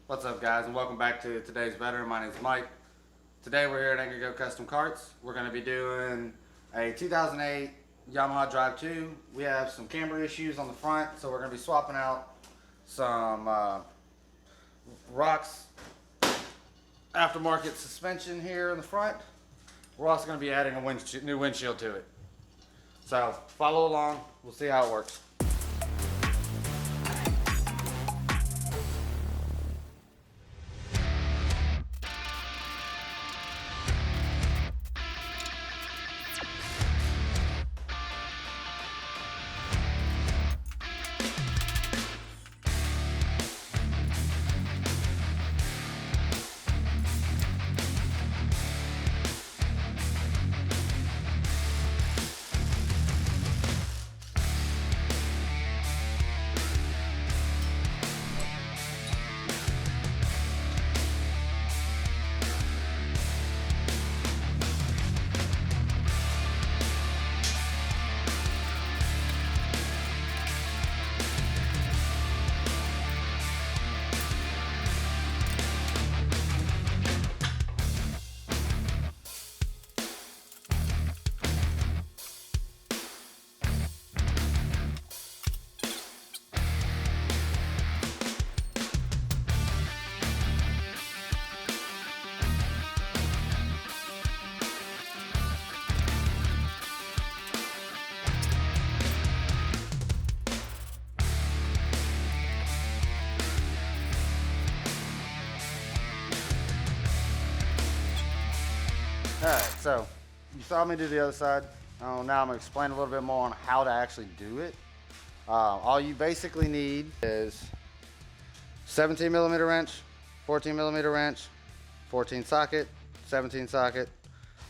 What's up, guys, and welcome back to today's veteran. My name is Mike. Today we're here at Angry Go Custom Carts. We're going to be doing a 2008 Yamaha Drive 2. We have some camber issues on the front, so we're going to be swapping out some rocks aftermarket suspension here in the front. We're also going to be adding a new windshield to it. So follow along. We'll see how it works. Alright, so you saw me do the other side. Now I'm going to explain a little bit more on how to actually do it. All you basically need is 17 millimeter wrench, 14 millimeter wrench, 14 socket, 17 socket,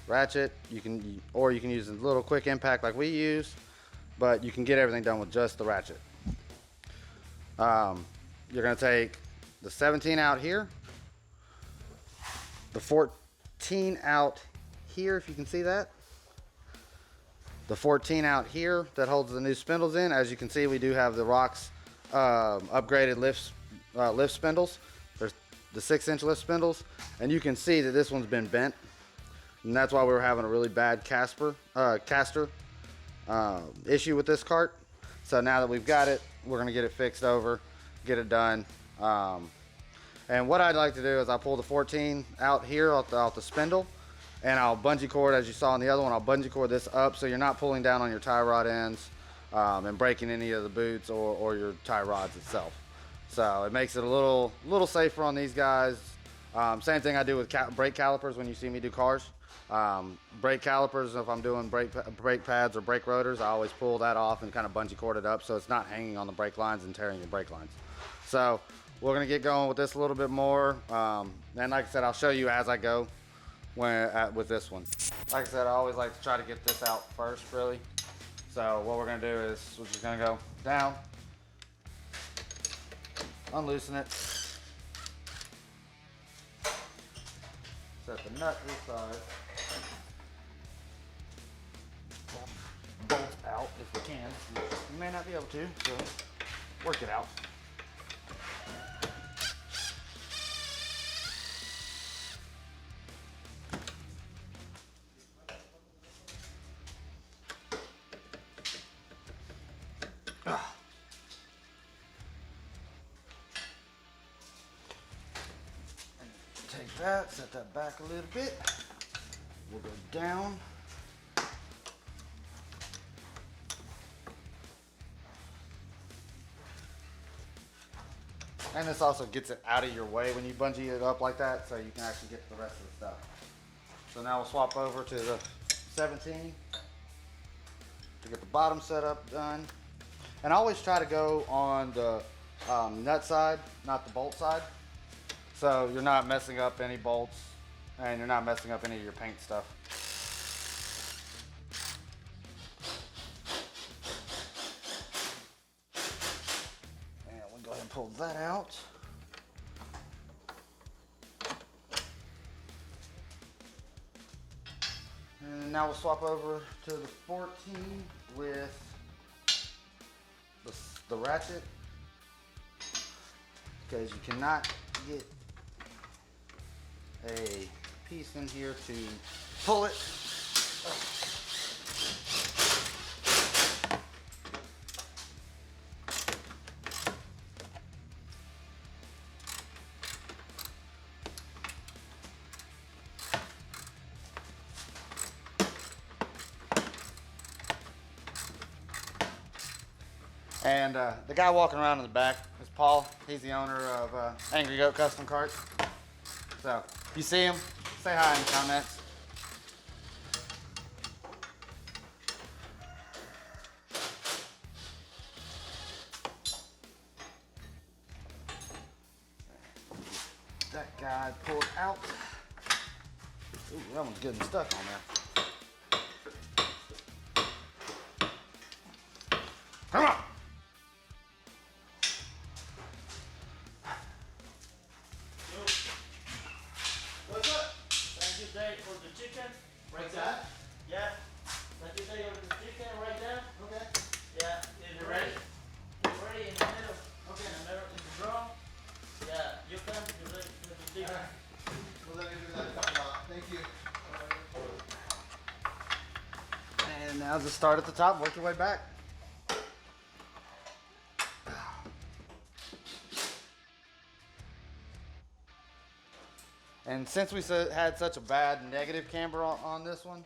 ratchet. You can use a little quick impact like we use, but you can get everything done with just the ratchet. You're going to take the 17 out here, the 14 out here, if you can see that, the 14 out here that holds the new spindles in. As you can see, we do have the rocks upgraded lift spindles. There's the 6-inch lift spindles, and you can see that this one's been bent, and that's why we were having a really bad caster issue with this cart. So now that we've got it, we're gonna get it fixed over, get it done. And what I'd like to do is I'll pull the 14 out here off the spindle, and I'll bungee cord, as you saw in the other one, I'll bungee cord this up so you're not pulling down on your tie rod ends and breaking any of the boots or your tie rods itself. So it makes it a little safer on these guys. Same thing I do with brake calipers when you see me do cars. Brake calipers, if I'm doing brake pads or brake rotors, I always pull that off and kind of bungee cord it up so it's not hanging on the brake lines and tearing your brake lines. So we're gonna get going with this a little bit more. And like I said, I'll show you as I go with this one. Like I said, I always like to try to get this out first, really. So what we're gonna do is we're just gonna go down, unloosen it, set the nut to the side, bolt out if we can. You may not be able to, so work it out. Take that, set that back a little bit. We'll go down. And this also gets it out of your way when you bungee it up like that, so you can actually get the rest of the stuff. So now we'll swap over to the 17 to get the bottom setup done. And I always try to go on the nut side, not the bolt side. So you're not messing up any bolts and you're not messing up any of your paint stuff. And we'll go ahead and pull that out. And now we'll swap over to the 14 with the ratchet, because you cannot get a piece in here to pull it. And the guy walking around in the back is Paul. He's the owner of Angry Goat Custom Carts. So if you see him, say hi in the comments. That guy pulled out. Ooh, that one's getting stuck on there. Come on! What's up? Thank you, Dave, for the chicken. What's that? Yeah. Thank you, Dave, for the chicken right there. Okay. Yeah. Is it ready? It's ready in the middle. Okay. In the middle, in the drum. Yeah. You come. You're ready for the chicken. We'll let me do that. Thank you. And now just start at the top, work your way back. And since we had such a bad negative camber on this one,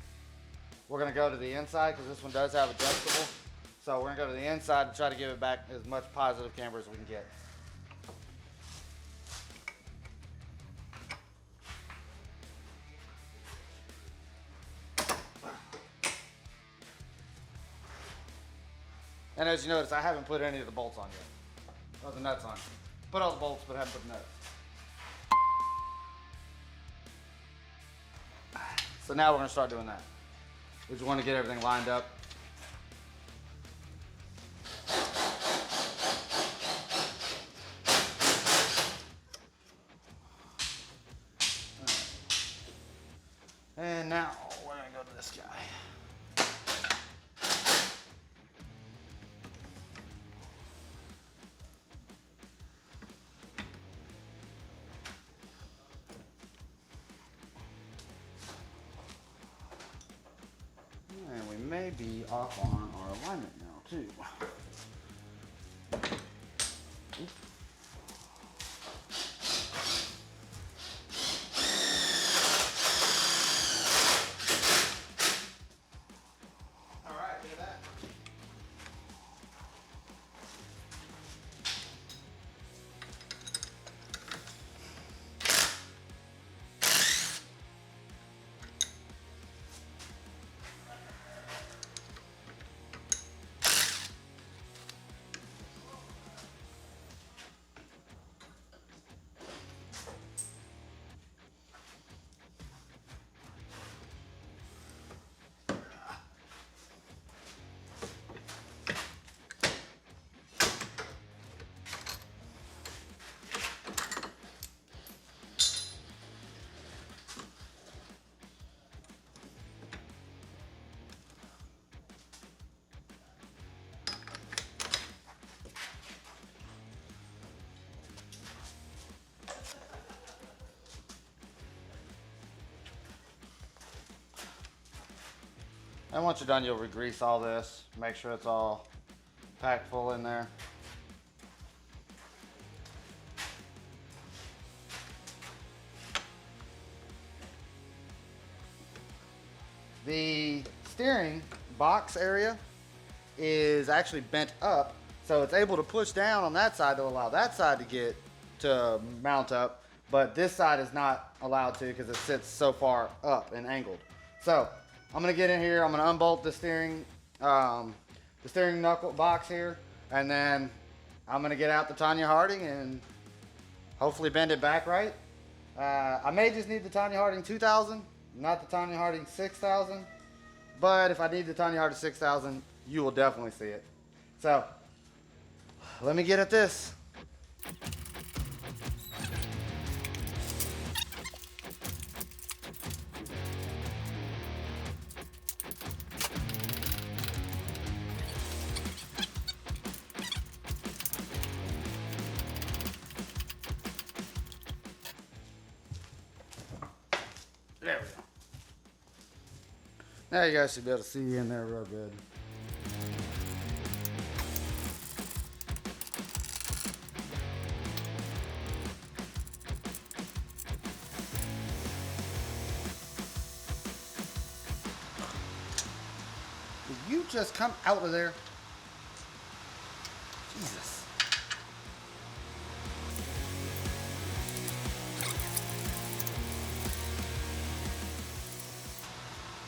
we're gonna go to the inside because this one does have adjustable. So we're gonna go to the inside to try to give it back as much positive camber as we can get. And as you notice, I haven't put any of the bolts on yet. Or the nuts on. Put all the bolts, but haven't put the nuts. So now we're gonna start doing that. We just want to get everything lined up. And now we're gonna go to this guy. And we may be off on our alignment now too. Oops. All right, look at that. And once you're done, you'll re-grease all this. Make sure it's all packed full in there. The steering box area is actually bent up, so it's able to push down on that side to allow that side to mount up, but this side is not allowed to because it sits so far up and angled. So I'm gonna get in here, I'm gonna unbolt the steering knuckle box here, and then I'm gonna get out the Tanya Harding and hopefully bend it back right. I may just need the Tanya Harding 2000, not the Tanya Harding 6000, but if I need the Tanya Harding 6000, you will definitely see it. So let me get at this. There we go. Now you guys should be able to see in there real good. Did you just come out of there? Jesus.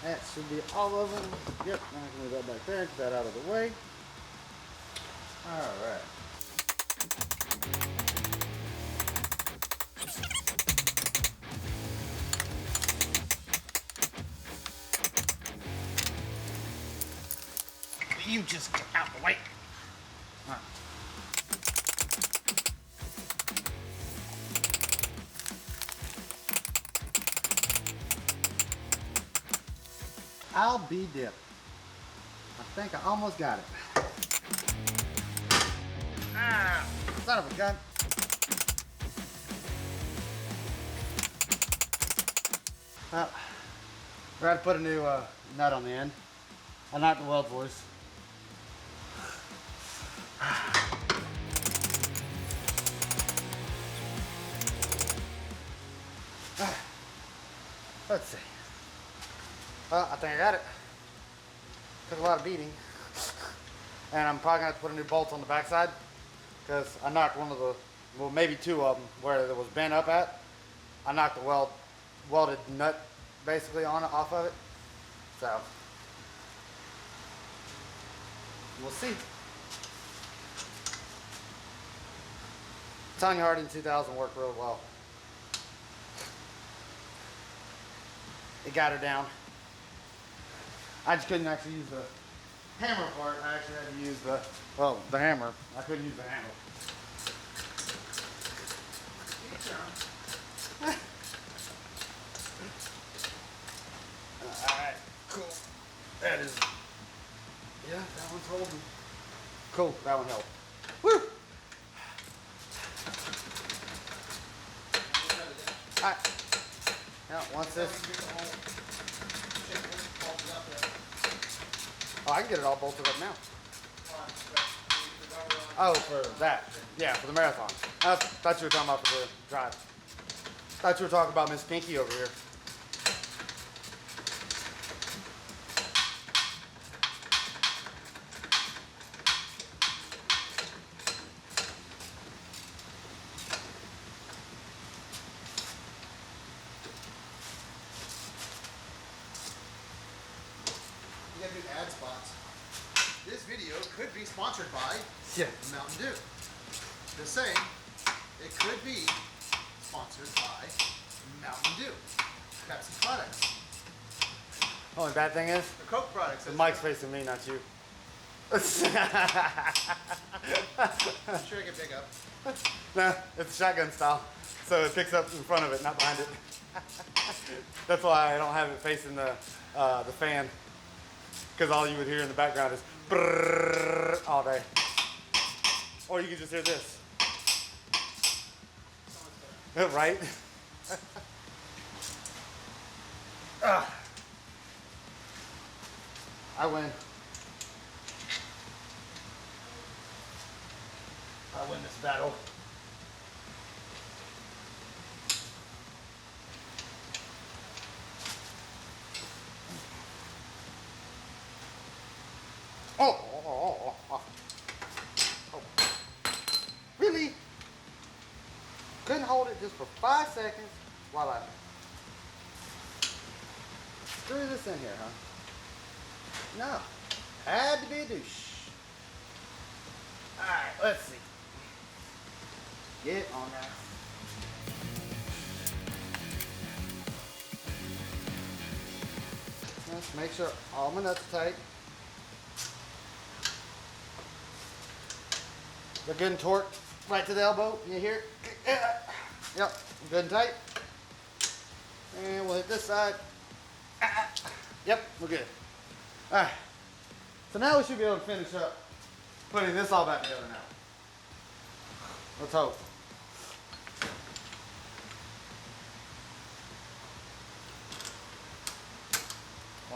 That should be all of them. Yep, now I can move that back there, get that out of the way. All right. You just get out of the way. All right. I'll be dipped. I think I almost got it. Ah, son of a gun. Well, we're going to put a new nut on the end. I knocked the weld boys. Let's see. Well, I think I got it. Took a lot of beating. And I'm probably gonna have to put a new bolt on the backside because I knocked one of the, well, maybe two of them where it was bent up at. I knocked the welded nut basically on it, off of it. So, we'll see. Tanya Harding 2000 worked real well. It got her down. I just couldn't actually use the hammer part. I actually had to use the hammer. I couldn't use the handle. Alright, cool. That is, yeah, that one's holding. Cool, that one held. Woo! Alright. Now, once this. Oh, I can get it all bolted up now. Oh, for that. Yeah, for the marathon. I thought you were talking about for the drive. Thought you were talking about Miss Pinky over here. You gotta do ad spots. This video could be sponsored by Yeah. Mountain Dew. Just saying, it could be sponsored by Mountain Dew. Pepsi products. Only bad thing is, The Coke products. the mic's facing me, not you. I'm sure I can pick up. Nah, it's shotgun style. So it picks up in front of it, not behind it. That's why I don't have it facing the fan. Because all you would hear in the background is brrrr all day. Or you could just hear this. Right? I win. I win this battle. Oh. Really? Couldn't hold it just for 5 seconds while I threw this in here, huh? No. Had to be a douche. Alright, let's see. Get on that. Let's make sure all my nuts are tight. They're good and torqued right to the elbow. You hear it? Yep, good and tight. And we'll hit this side. Yep, we're good. Alright. So now we should be able to finish up putting this all back together now. Let's hope.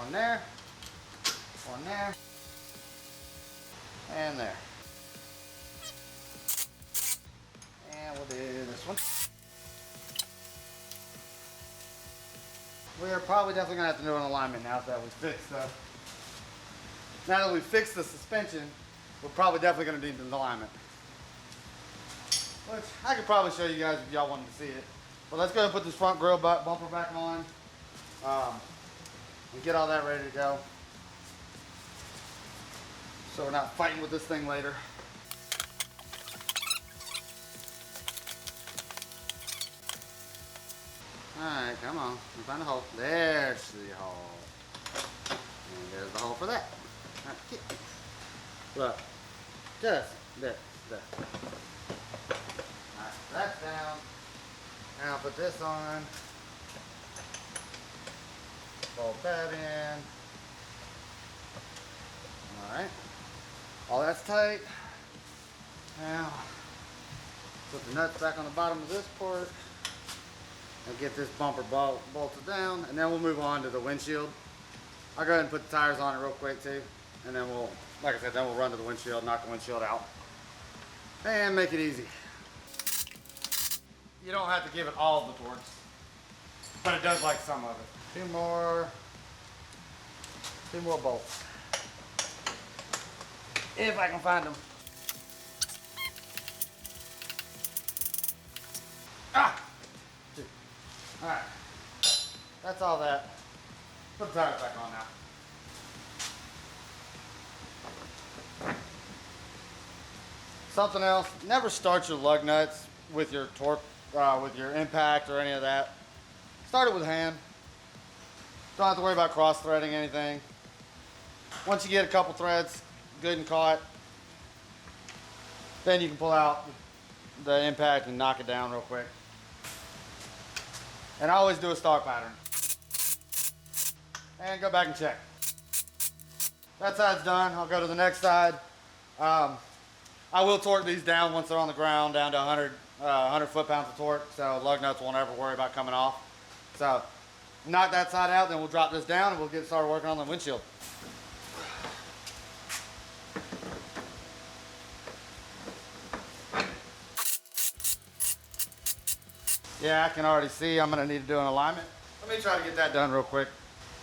One there, one there, and there. And we'll do this one. We are probably definitely gonna have to do an alignment now that we fixed the. Now that we fixed the suspension, we're probably definitely gonna need an alignment. Which I could probably show you guys if y'all wanted to see it. But let's go and put this front grill bumper back on. And get all that ready to go. So we're not fighting with this thing later. Alright, come on. Find the hole. There's the hole. And there's the hole for that. Alright, keep. Look. Just there. Alright, that's down. Now I'll put this on. Bolt that in. Alright. All that's tight. Now, put the nuts back on the bottom of this port. And get this bumper bolted down. And then we'll move on to the windshield. I'll go ahead and put the tires on it real quick too. And then we'll, like I said, then we'll run to the windshield, knock the windshield out. And make it easy. You don't have to give it all of the torques. But it does like some of it. Two more bolts. If I can find them. Ah! Two. Alright. That's all that. Put the tires back on now. Something else, never start your lug nuts with your torque, with your impact or any of that. Start it with hand. Don't have to worry about cross threading anything. Once you get a couple threads good and caught, then you can pull out the impact and knock it down real quick. And I always do a stock pattern. And go back and check. That side's done. I'll go to the next side. I will torque these down once they're on the ground, down to 100 foot-pounds of torque, so lug nuts won't ever worry about coming off. So knock that side out, then we'll drop this down and we'll get started working on the windshield. Yeah, I can already see I'm going to need to do an alignment. Let me try to get that done real quick.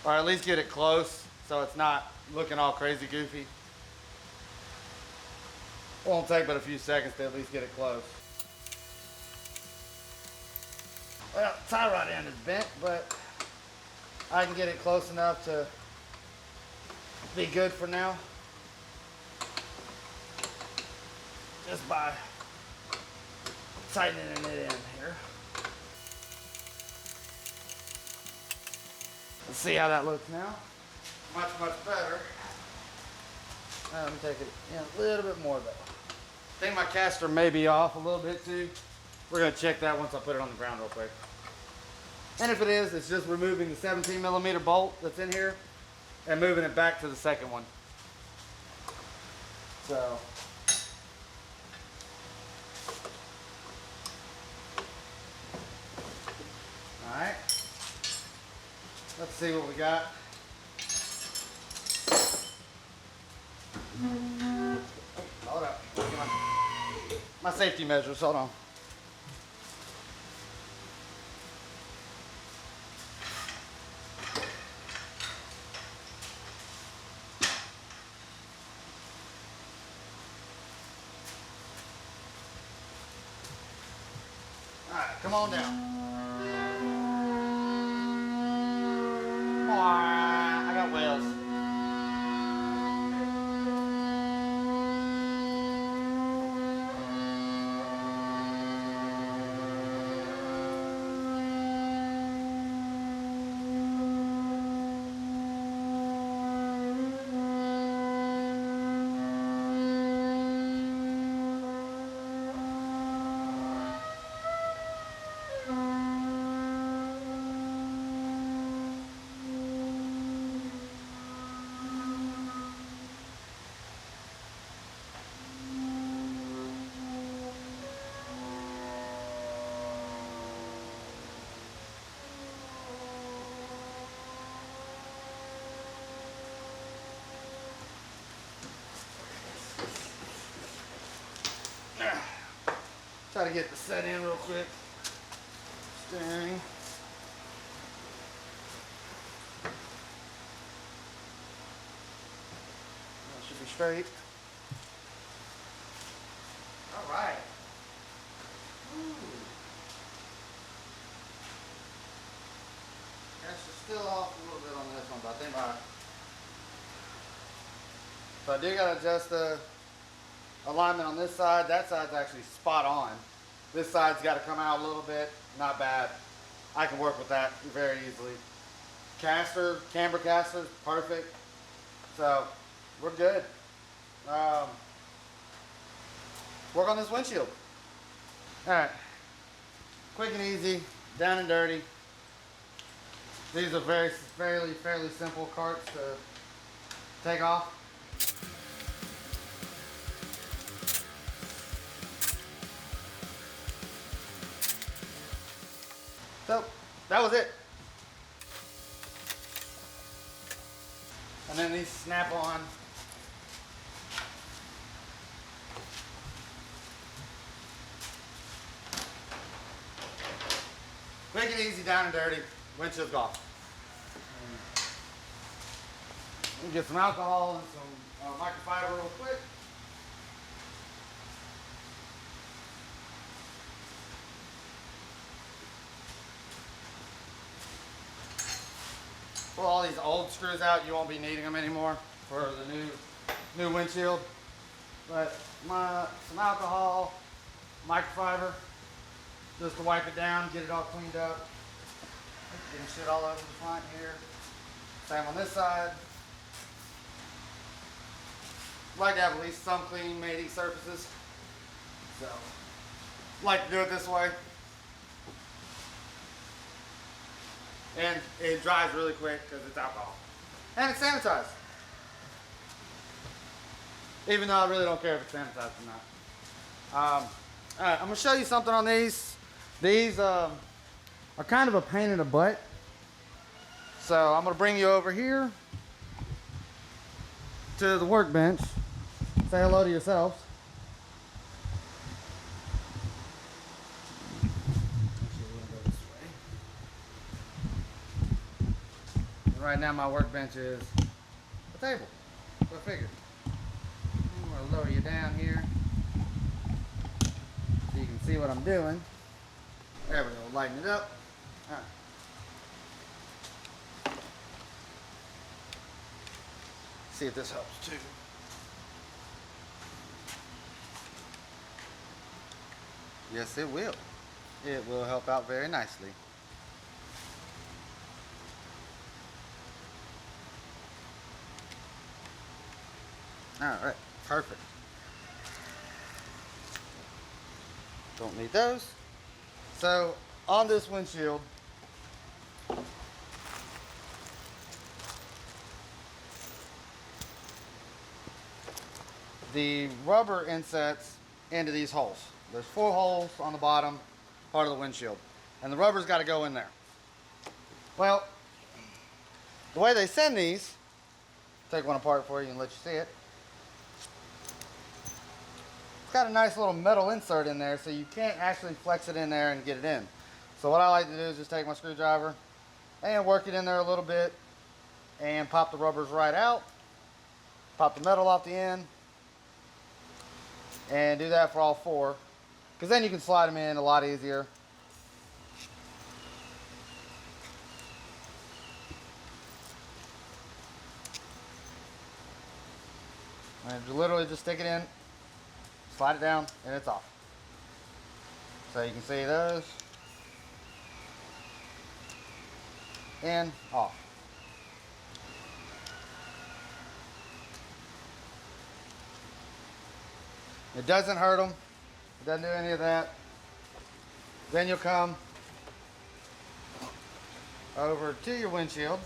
Or at least get it close so it's not looking all crazy goofy. Won't take but a few seconds to at least get it close. Well, the tie rod end is bent, but I can get it close enough to be good for now. Just by tightening it in here. Let's see how that looks now. Much better. Let me take it in a little bit more though. I think my caster may be off a little bit too. We're gonna check that once I put it on the ground real quick. And if it is, it's just removing the 17mm bolt that's in here and moving it back to the second one. So. All right. Let's see what we got. Hold up. Look at my safety measures. Hold on. All right, come on down. I got whales. Try to get the set in real quick. Steering. That should be straight. All right. That's still off a little bit on this one, but I think so I do gotta adjust the alignment on this side. That side's actually spot on. This side's got to come out a little bit. Not bad. I can work with that very easily. Caster, camber caster, perfect. So we're good. Work on this windshield. All right, quick and easy, down and dirty. These are fairly simple carts to take off. So that was it. And then these snap on. Quick and easy, down and dirty. Windshield's off. We'll get some alcohol and some microfiber real quick. Pull all these old screws out. You won't be needing them anymore for the new windshield. But some alcohol, microfiber, just to wipe it down, get it all cleaned up. Getting shit all over the front here. Same on this side. Like to have at least some clean made these surfaces. So, like to do it this way. And it dries really quick because it's alcohol. And it's sanitized. Even though I really don't care if it's sanitized or not. Alright, I'm going to show you something on these. These are kind of a pain in the butt. So I'm going to bring you over here to the workbench. Say hello to yourselves. Right now my workbench is a table. Go figure. I'm going to lower you down here so you can see what I'm doing. There we go, lighten it up. All right. See if this helps too. Yes, it will. It will help out very nicely. All right, perfect. Don't need those. So on this windshield, the rubber insets into these holes. There's 4 holes on the bottom part of the windshield, and the rubber's got to go in there. Well, the way they send these, take one apart for you and let you see it. It's got a nice little metal insert in there, so you can't actually flex it in there and get it in. So what I like to do is just take my screwdriver and work it in there a little bit and pop the rubbers right out, pop the metal off the end, and do that for all 4, because then you can slide them in a lot easier. And literally just stick it in, slide it down, and it's off. So you can see those in, off. It doesn't hurt them. It doesn't do any of that. Then you'll come over to your windshield.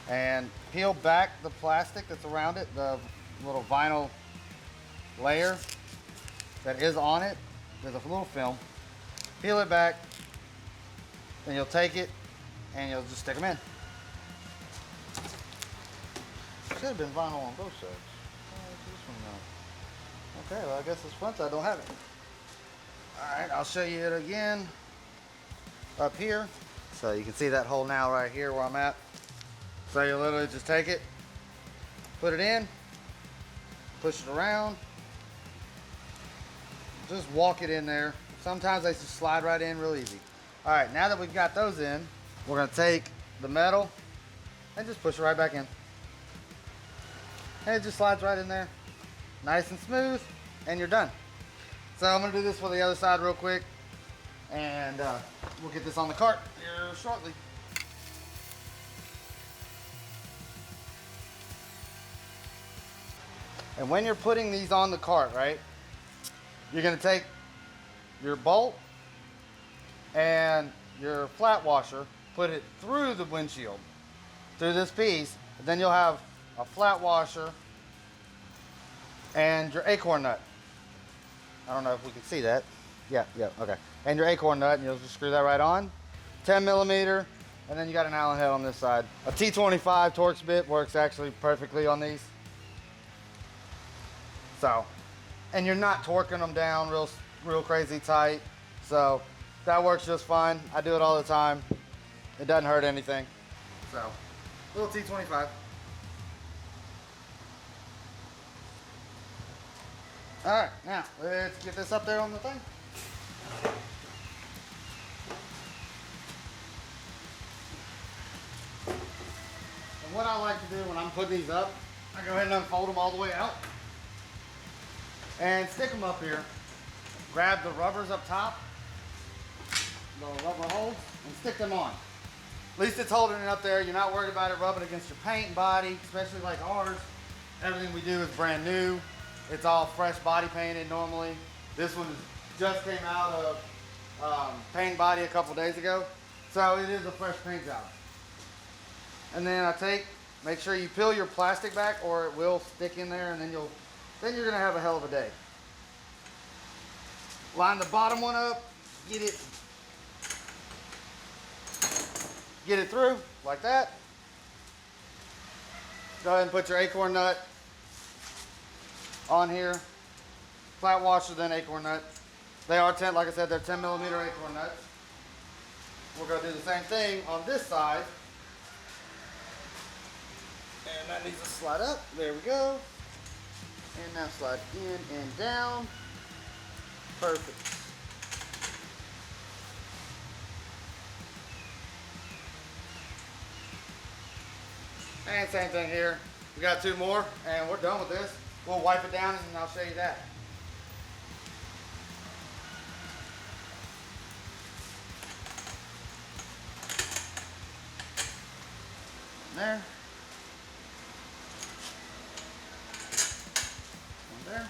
And peel back the plastic that's around it, the little vinyl layer that is on it. There's a little film. Peel it back, then you'll take it and you'll just stick them in. Should have been vinyl on both sides. Okay, well I guess this front side don't have it. Alright, I'll show you it again up here. So you can see that hole now right here where I'm at. So you literally just take it, put it in, push it around, just walk it in there. Sometimes they just slide right in real easy. Alright, now that we've got those in, we're going to take the metal and just push it right back in. And it just slides right in there. Nice and smooth, and you're done. So I'm going to do this for the other side real quick, and we'll get this on the cart here shortly. And when you're putting these on the cart, right, you're going to take your bolt and your flat washer, put it through the windshield, through this piece, and then you'll have a flat washer and your acorn nut. I don't know if we can see that. Yeah, okay. And your acorn nut, and you'll just screw that right on. 10 millimeter, and then you got an Allen head on this side. A T25 Torx bit works actually perfectly on these. So, and you're not torquing them down real crazy tight. So that works just fine. I do it all the time. It doesn't hurt anything. So, little T25. All right, now let's get this up there on the thing. And what I like to do when I'm putting these up, I go ahead and unfold them all the way out and stick them up here. Grab the rubbers up top, the rubber holes, and stick them on. At least it's holding it up there. You're not worried about it rubbing against your paint and body, especially like ours. Everything we do is brand new. It's all fresh body painted normally. This one just came out of paint and body a couple days ago. So it is a fresh paint job. And then make sure you peel your plastic back or it will stick in there, and then you're gonna have a hell of a day. Line the bottom one up, get it through like that. Go ahead and put your acorn nut on here. Flat washer, then acorn nut. They are 10, like I said, they're 10 millimeter acorn nuts. We're gonna do the same thing on this side. And that needs to slide up. There we go. And now slide in and down. Perfect. And same thing here. We got two more and we're done with this. We'll wipe it down and I'll show you that. There. One there.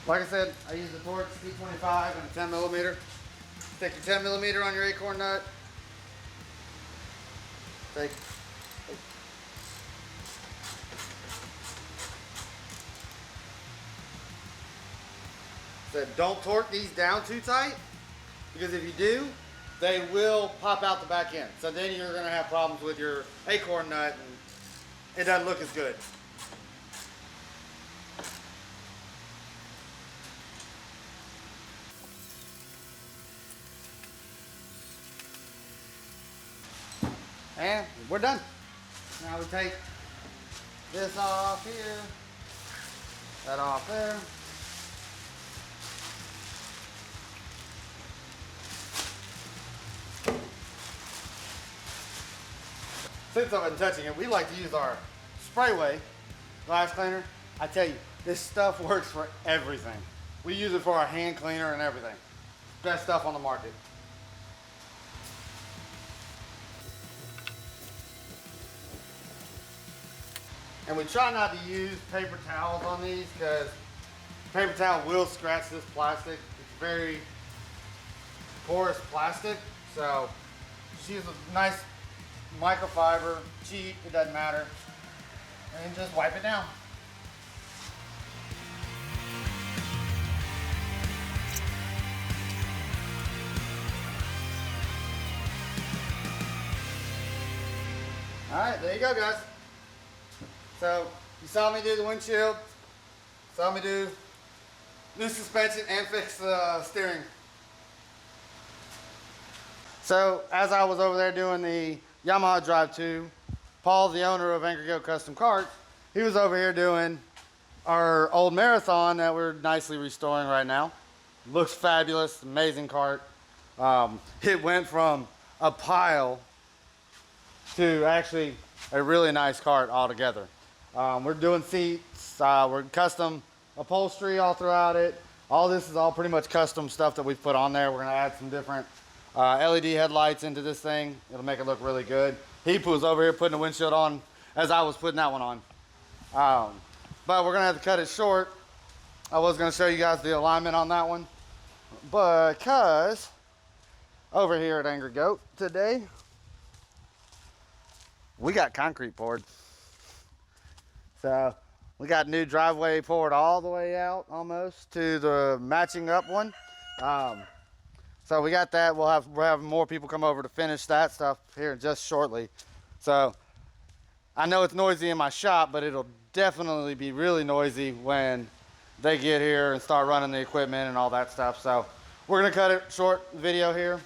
Like I said, I use the Torx T25 and a 10 millimeter. Take your 10 millimeter on your acorn nut. Don't torque these down too tight, because if you do, they will pop out the back end. So then you're going to have problems with your acorn nut and it doesn't look as good. And we're done. Now we take this off here, that off there. Since I've been touching it, we like to use our Sprayway glass cleaner. I tell you, this stuff works for everything. We use it for our hand cleaner and everything. Best stuff on the market. And we try not to use paper towels on these because paper towel will scratch this plastic. It's very porous plastic. So just use a nice microfiber, cheap, it doesn't matter. and just wipe it down. All right, there you go, guys. So you saw me do the windshield, saw me do new suspension and fix the steering. So as I was over there doing the Yamaha Drive 2, Paul, the owner of Angry Goat Custom Karts, he was over here doing our old Marathon that we're nicely restoring right now. Looks fabulous, amazing cart. It went from a pile to actually a really nice cart altogether. We're doing seats, we're custom upholstery all throughout it. All this is all pretty much custom stuff that we've put on there. We're gonna add some different LED headlights into this thing. It'll make it look really good. He was over here putting the windshield on as I was putting that one on. But we're gonna have to cut it short. I was gonna show you guys the alignment on that one, because over here at Angry Goat today, we got concrete poured. So we got new driveway poured all the way out almost to the matching up one. So we got that. We'll have more people come over to finish that stuff here just shortly. So I know it's noisy in my shop, but it'll definitely be really noisy when they get here and start running the equipment and all that stuff. So we're gonna cut it short video here.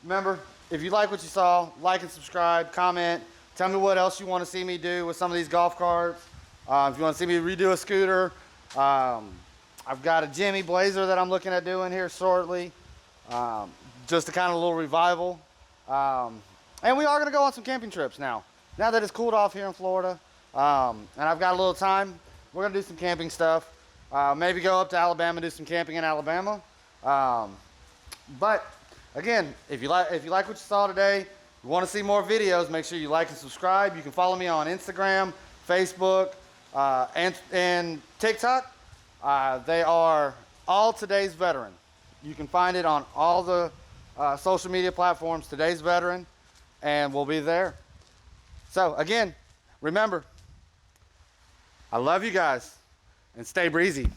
Remember, if you like what you saw, like and subscribe, comment. Tell me what else you want to see me do with some of these golf carts. If you want to see me redo a scooter, I've got a Jimmy Blazer that I'm looking at doing here shortly. Just a kind of little revival. And we are going to go on some camping trips now. Now that it's cooled off here in Florida, and I've got a little time, we're going to do some camping stuff. Maybe go up to Alabama, do some camping in Alabama. But again, if you like what you saw today, you want to see more videos, make sure you like and subscribe. You can follow me on Instagram, Facebook, and TikTok. They are all Today's Veteran. You can find it on all the social media platforms, Today's Veteran, and we'll be there. So again, remember, I love you guys, and stay breezy.